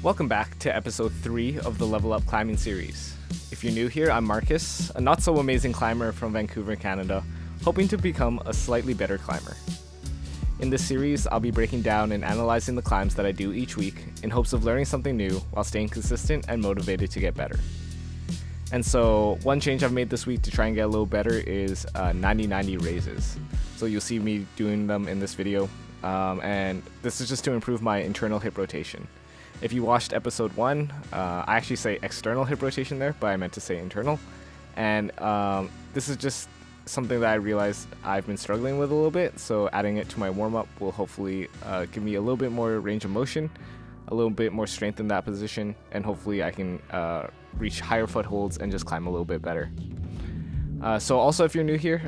Welcome back to episode 3 of the Level Up climbing series. If you're new here, I'm Marcus, a not so amazing climber from Vancouver, Canada, hoping to become a slightly better climber. In this series, I'll be breaking down and analyzing the climbs that I do each week in hopes of learning something new while staying consistent and motivated to get better. And so, one change I've made this week to try and get a little better is 90-90 raises. So you'll see me doing them in this video, and this is just to improve my internal hip rotation. If you watched episode 1, I actually say external hip rotation there, but I meant to say internal. And this is just something that I realized I've been struggling with a little bit, so adding it to my warm-up will hopefully give me a little bit more range of motion, a little bit more strength in that position, and hopefully I can reach higher footholds and just climb a little bit better. So also, if you're new here,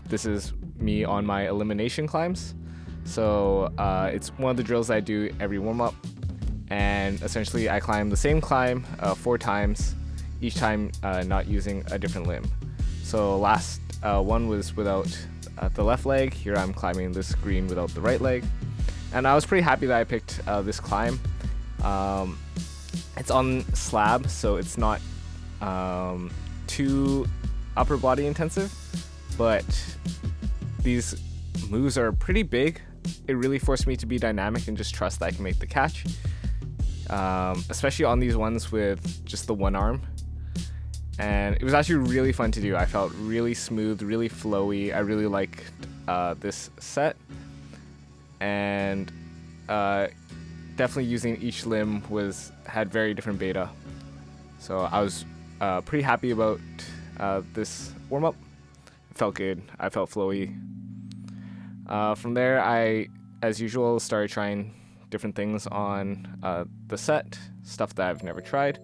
this is me on my elimination climbs. So it's one of the drills I do every warm-up. And essentially I climb the same climb 4 times, each time not using a different limb. So last one was without the left leg. Here I'm climbing this green without the right leg. And I was pretty happy that I picked this climb. It's on slab, so it's not too upper body intensive, but these moves are pretty big. It really forced me to be dynamic and just trust that I can make the catch. Especially on these ones with just the one arm, and it was actually really fun to do. I felt really smooth, really flowy. I really liked this set, and definitely using each limb had very different beta, so I was pretty happy about this warm-up. It felt good. I felt flowy. From there, I, as usual, started trying different things on the set, stuff that I've never tried.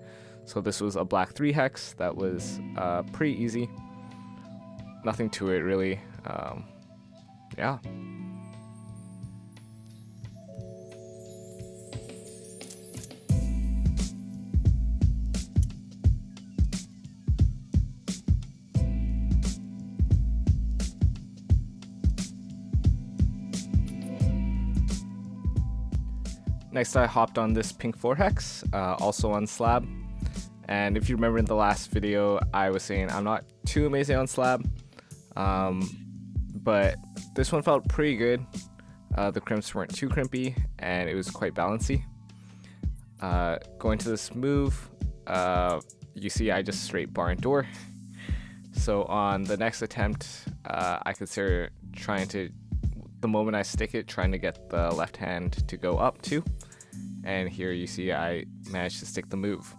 So this was a black 3 hex that was pretty easy. Nothing to it really. Yeah. Next, I hopped on this pink 4 hex, also on slab. And if you remember in the last video, I was saying I'm not too amazing on slab, but this one felt pretty good. The crimps weren't too crimpy, and it was quite balancy. Going to this move, you see I just straight bar and door. So on the next attempt, I consider trying to, the moment I stick it, trying to get the left hand to go up too. And here you see I managed to stick the move.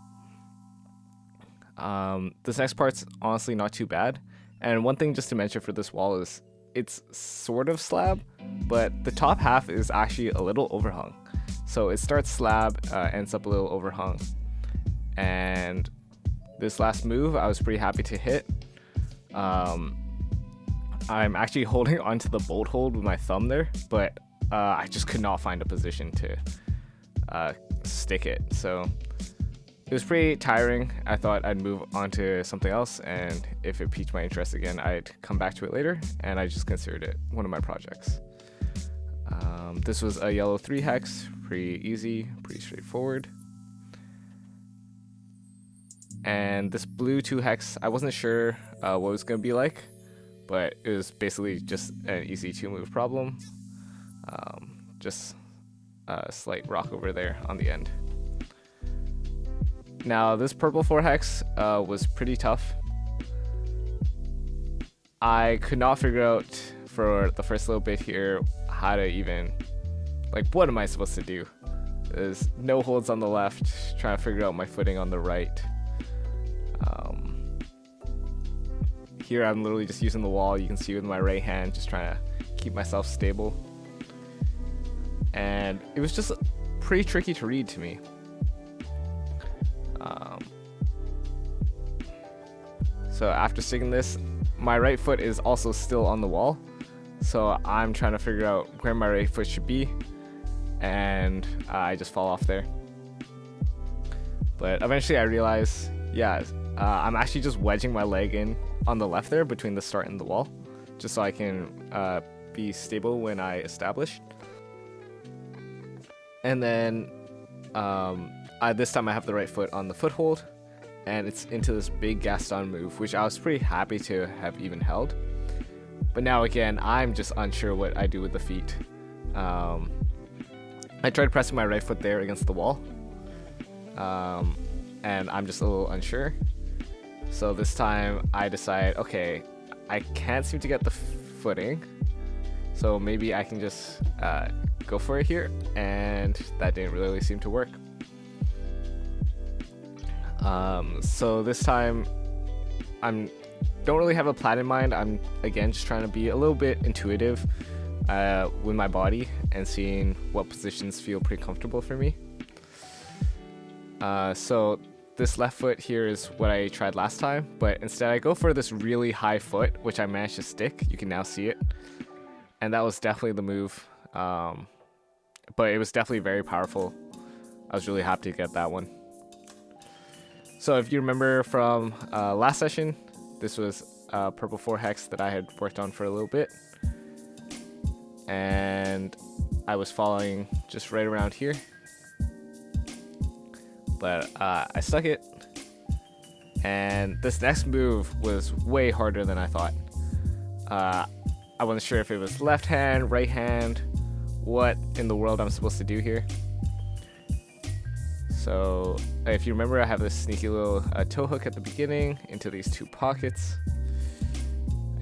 This next part's honestly not too bad. And one thing just to mention for this wall is it's sort of slab, but the top half is actually a little overhung. So it starts slab, ends up a little overhung. And this last move I was pretty happy to hit. I'm actually holding onto the bolt hold with my thumb there, but I just could not find a position to stick it. So it was pretty tiring. I thought I'd move on to something else, and if it piqued my interest again, I'd come back to it later, and I just considered it one of my projects. This was a yellow 3 hex, pretty easy, pretty straightforward. And this blue 2 hex, I wasn't sure what it was going to be like, but it was basically just an easy 2-move problem. Just a slight rock over there on the end. Now this purple 4 hex was pretty tough. I could not figure out for the first little bit here how to even, like, what am I supposed to do? There's no holds on the left, trying to figure out my footing on the right. Here I'm literally just using the wall, you can see with my right hand, just trying to keep myself stable. And it was just pretty tricky to read to me. So after sticking this, my right foot is also still on the wall. So I'm trying to figure out where my right foot should be, and I just fall off there. But eventually I realized, yeah, I'm actually just wedging my leg in on the left there between the start and the wall, just so I can be stable when I establish. And then This time I have the right foot on the foothold, and it's into this big Gaston move, which I was pretty happy to have even held. But now again, I'm just unsure what I do with the feet. I tried pressing my right foot there against the wall, and I'm just a little unsure. So this time I decide, okay, I can't seem to get the footing, so maybe I can just go for it here, and that didn't really seem to work. So this time don't really have a plan in mind. I'm again just trying to be a little bit intuitive with my body and seeing what positions feel pretty comfortable for me. So this left foot here is what I tried last time, but instead I go for this really high foot, which I managed to stick. You can now see it, and that was definitely the move. But it was definitely very powerful. I was really happy to get that one. So if you remember from last session, this was purple 4 hex that I had worked on for a little bit, and I was following just right around here, but I stuck it, and this next move was way harder than I thought. I wasn't sure if it was left hand, right hand, what in the world I'm supposed to do here. So if you remember, I have this sneaky little toe hook at the beginning into these 2 pockets.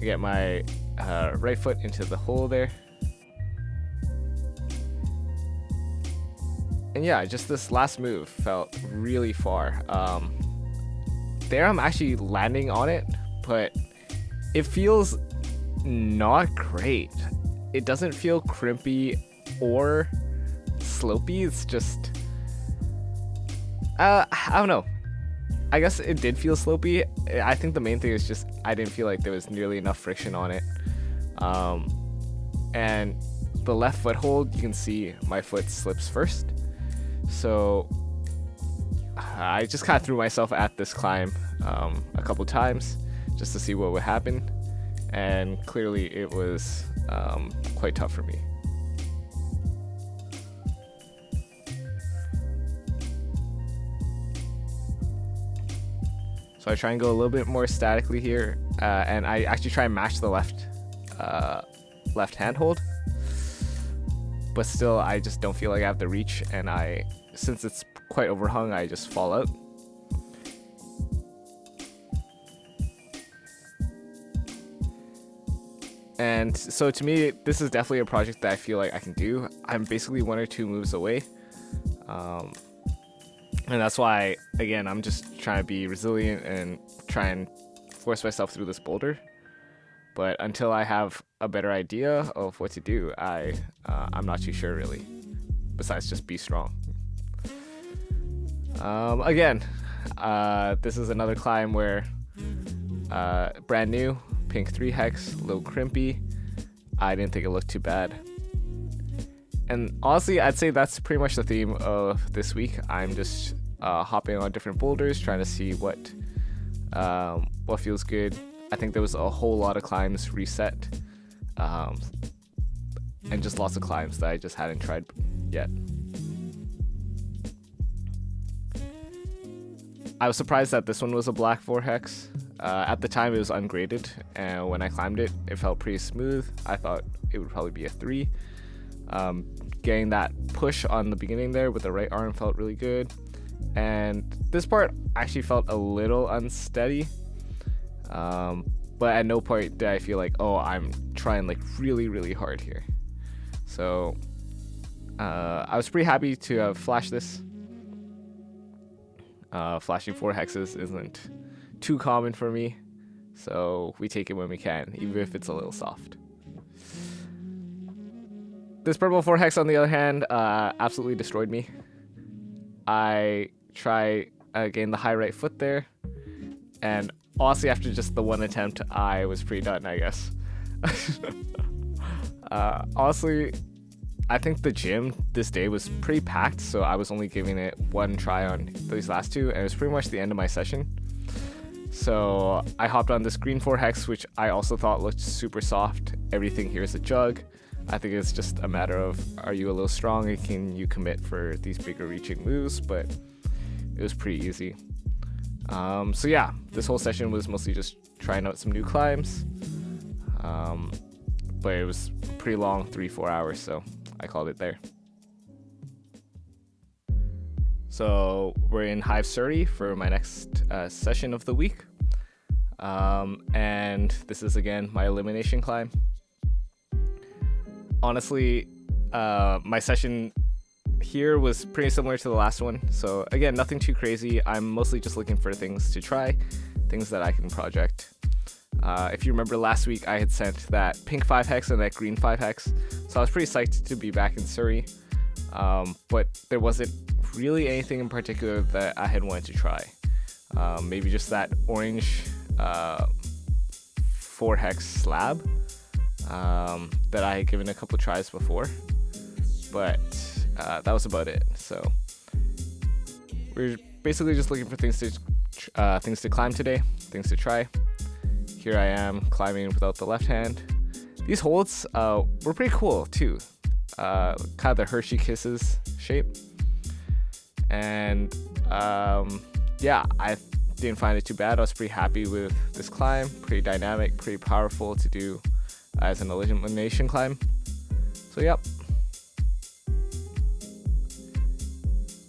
I get my right foot into the hole there. And yeah, just this last move felt really far. There I'm actually landing on it, but it feels not great. It doesn't feel crimpy or slopey. It's just... I don't know. I guess it did feel slopey. I think the main thing is just I didn't feel like there was nearly enough friction on it. And the left foothold, you can see my foot slips first. So I just kind of threw myself at this climb a couple times just to see what would happen. And clearly it was quite tough for me. So I try and go a little bit more statically here, and I actually try and match the left hand hold, but still I just don't feel like I have the reach, and since it's quite overhung, I just fall out. And so to me, this is definitely a project that I feel like I can do. I'm basically 1 or 2 moves away. And that's why, again, I'm just trying to be resilient and try and force myself through this boulder. But until I have a better idea of what to do, I'm not too sure really, besides just be strong. Again, this is another climb where brand new, pink 3 hex, a little crimpy. I didn't think it looked too bad. And honestly, I'd say that's pretty much the theme of this week. I'm just hopping on different boulders, trying to see what feels good. I think there was a whole lot of climbs reset, and just lots of climbs that I just hadn't tried yet. I was surprised that this one was a black 4 hex. At the time it was ungraded, and when I climbed it, it felt pretty smooth. I thought it would probably be a 3. Getting that push on the beginning there with the right arm felt really good, and this part actually felt a little unsteady, but at no point did I feel like, oh, I'm trying like really hard here. So I was pretty happy to have flashed this. Flashing 4 hexes isn't too common for me, so we take it when we can, even if it's a little soft. This purple 4 hex, on the other hand, absolutely destroyed me. I try again the high right foot there, and honestly, after just the 1 attempt, I was pretty done, I guess. Honestly, I think the gym this day was pretty packed, so I was only giving it 1 try on these last 2, and it was pretty much the end of my session. So I hopped on this green 4 hex, which I also thought looked super soft. Everything here is a jug. I think it's just a matter of, are you a little strong and can you commit for these bigger reaching moves? But it was pretty easy. So yeah, this whole session was mostly just trying out some new climbs. But it was pretty long, 3-4 hours, so I called it there. So we're in Hive Surrey for my next session of the week. And this is again my elimination climb. Honestly, my session here was pretty similar to the last one. So again, nothing too crazy. I'm mostly just looking for things to try, things that I can project. If you remember last week, I had sent that pink 5 hex and that green 5 hex. So I was pretty psyched to be back in Surrey. But there wasn't really anything in particular that I had wanted to try. Maybe just that orange 4 hex slab that I had given a couple tries before. But that was about it. So we're basically just looking for things to climb today, things to try. Here I am climbing without the left hand. These holds were pretty cool too. Kind of the Hershey Kisses shape. And yeah, I didn't find it too bad. I was pretty happy with this climb. Pretty dynamic, pretty powerful to do as an elimination climb. So yep.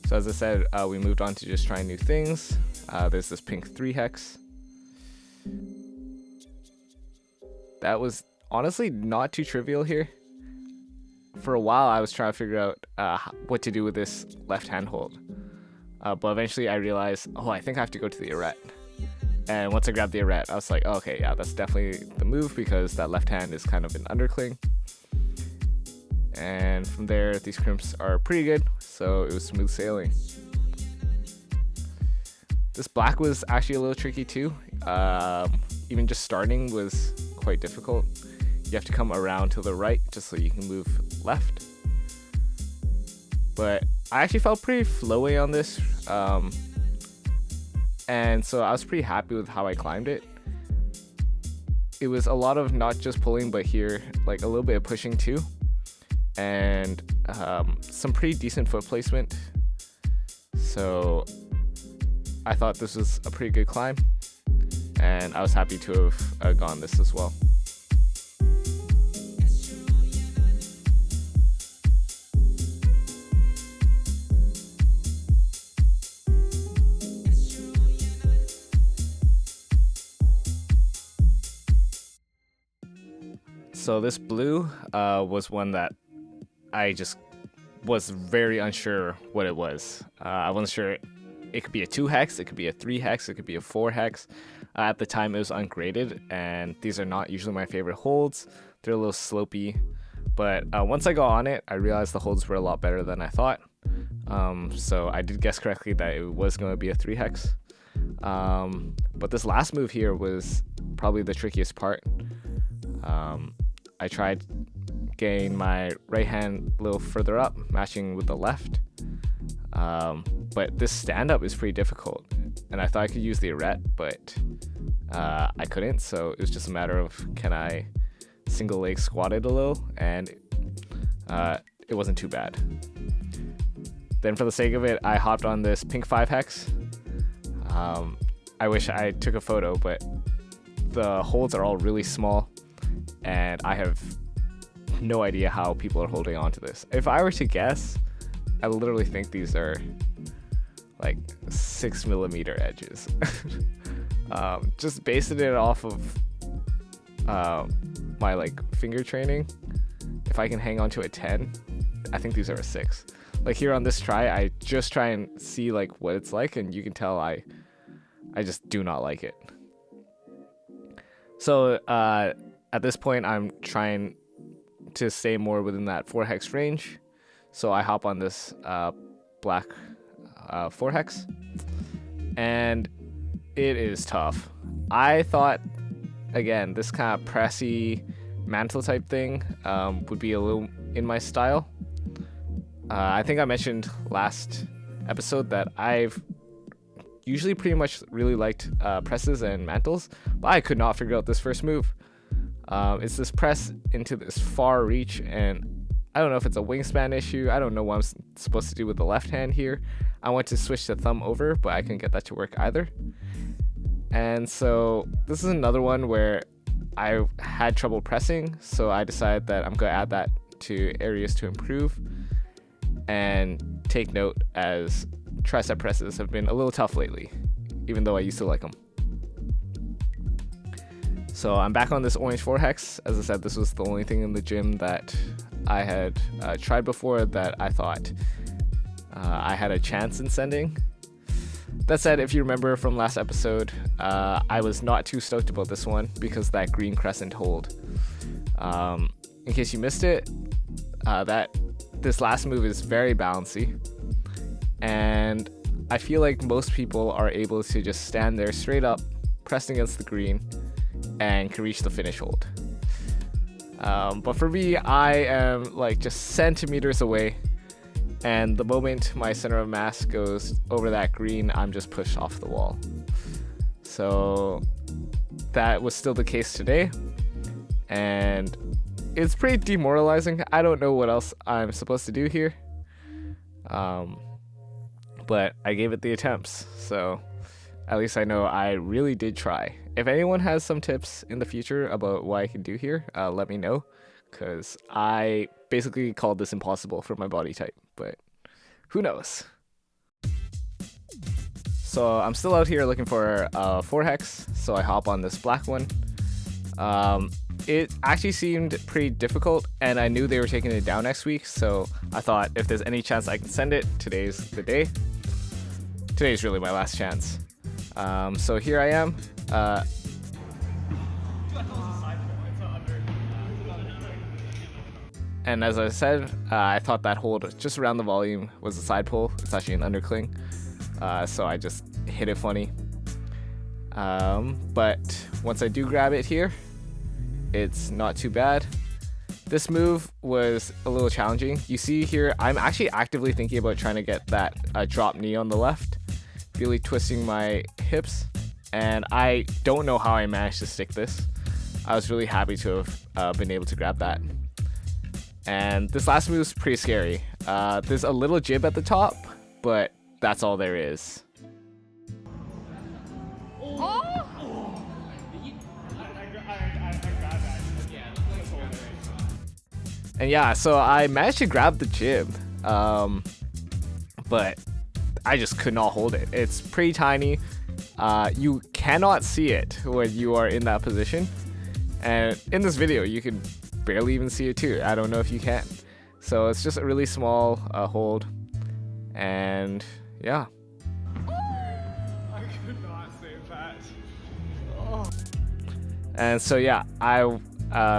So as I said, we moved on to just trying new things. There's this pink 3 hex. That was honestly not too trivial here. For a while, I was trying to figure out what to do with this left-hand hold. But eventually I realized, I think I have to go to the arete. And once I grabbed the arete, I was like, okay, yeah, that's definitely the move because that left hand is kind of an undercling. And from there, these crimps are pretty good, so it was smooth sailing. This black was actually a little tricky too. Even just starting was quite difficult. You have to come around to the right just so you can move left. But I actually felt pretty flowy on this. And so I was pretty happy with how I climbed it. It was a lot of not just pulling, but here, like a little bit of pushing too. And some pretty decent foot placement. So I thought this was a pretty good climb. And I was happy to have gone this as well. So this blue was one that I just was very unsure what it was. I wasn't sure. It could be a 2 hex, it could be a 3 hex, it could be a 4 hex. At the time it was ungraded, and these are not usually my favorite holds. They're a little slopey, but once I got on it, I realized the holds were a lot better than I thought. So I did guess correctly that it was going to be a 3 hex. But this last move here was probably the trickiest part. I tried getting my right hand a little further up, matching with the left. But this stand-up is pretty difficult. And I thought I could use the arete, but I couldn't. So it was just a matter of, can I single leg squat it a little? And it wasn't too bad. Then for the sake of it, I hopped on this pink 5 hex. I wish I took a photo, but the holds are all really small. And I have no idea how people are holding on to this. If I were to guess, I literally think these are like 6mm edges. Just basing it off of my like finger training. If I can hang on to a 10, I think these are a 6. Like here on this try, I just try and see like what it's like, and you can tell I just do not like it. So at this point, I'm trying to stay more within that 4 hex range. So I hop on this black 4 hex, and it is tough. I thought, again, this kind of pressy mantle type thing would be a little in my style. I think I mentioned last episode that I've usually pretty much really liked presses and mantles, but I could not figure out this first move. It's this press into this far reach, and I don't know if it's a wingspan issue. I don't know what I'm supposed to do with the left hand here. I want to switch the thumb over, but I couldn't get that to work either. And so this is another one where I had trouble pressing, so I decided that I'm going to add that to areas to improve. And take note, as tricep presses have been a little tough lately, even though I used to like them. So I'm back on this orange 4-hex. As I said, this was the only thing in the gym that I had tried before that I thought I had a chance in sending. That said, if you remember from last episode, I was not too stoked about this one because that green crescent hold. In case you missed it, this last move is very bouncy, and I feel like most people are able to just stand there straight up, pressed against the green, and can reach the finish hold. But for me, I am like just centimeters away, and the moment my center of mass goes over that green, I'm just pushed off the wall. So that was still the case today, and it's pretty demoralizing. I don't know what else I'm supposed to do here, but I gave it the attempts, so at least I know I really did try. If anyone has some tips in the future about what I can do here, let me know, because I basically called this impossible for my body type, but who knows. So I'm still out here looking for a 4-hex, so I hop on this black one. It actually seemed pretty difficult, and I knew they were taking it down next week, so I thought if there's any chance I can send it, today's the day. Today's really my last chance. So here I am. And as I said, I thought that hold just around the volume was a side pull. It's actually an undercling. So I just hit it funny. But once I do grab it here, it's not too bad. This move was a little challenging. You see here, I'm actually actively thinking about trying to get that drop knee on the left, really twisting my hips, and I don't know how I managed to stick this. I was really happy to have been able to grab that. And this last move is pretty scary. There's a little jib at the top, but that's all there is. And yeah, so I managed to grab the jib, but I just could not hold it. It's pretty tiny. You cannot see it when you are in that position. And in this video, you can barely even see it too. I don't know if you can. So it's just a really small hold. And yeah. I could not save that. Oh. And so yeah, I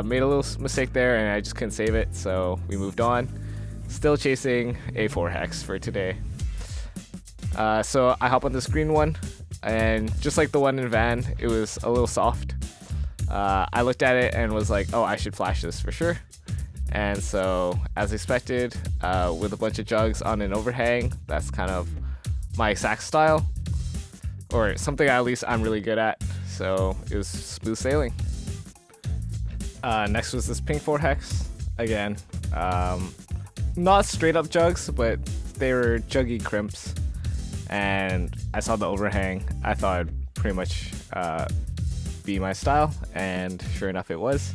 made a little mistake there and I just couldn't save it, so we moved on. Still chasing a 4-hex for today. So I hop on this green one, and just like the one in Van, it was a little soft. I looked at it and was like, oh, I should flash this for sure. And so, as expected, with a bunch of jugs on an overhang, that's kind of my exact style, or something at least I'm really good at. So it was smooth sailing. Next was this pink 4-hex. Again, not straight up jugs, but they were juggy crimps. And I saw the overhang. I thought it'd pretty much be my style, and sure enough it was.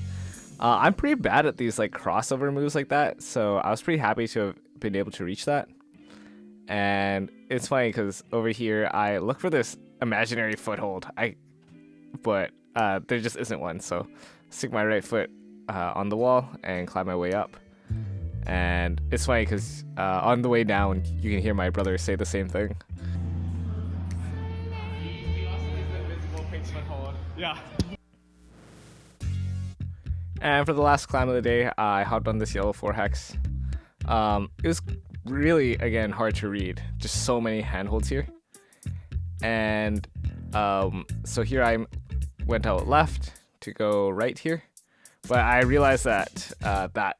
I'm pretty bad at these like crossover moves like that, so I was pretty happy to have been able to reach that. And it's funny because over here I look for this imaginary foothold, but there just isn't one, so stick my right foot on the wall and climb my way up. And it's funny because on the way down you can hear my brother say the same thing. Yeah. And for the last climb of the day, I hopped on this yellow 4-hex. It was really, again, hard to read. Just so many handholds here. And so here I went out left to go right here. But I realized that that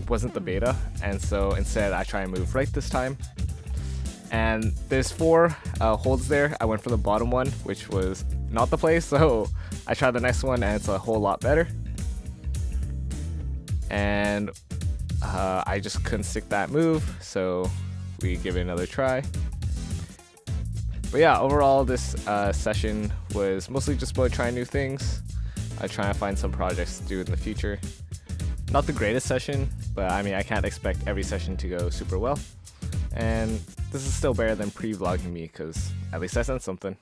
wasn't the beta. And so instead I try and move right this time. And there's 4 holds there. I went for the bottom one, which was not the play. So I tried the next one and it's a whole lot better. And I just couldn't stick that move, so we give it another try. But yeah, overall this session was mostly just about trying new things. Trying to find some projects to do in the future. Not the greatest session, but I mean I can't expect every session to go super well. And this is still better than pre-vlogging me, because at least I sent something.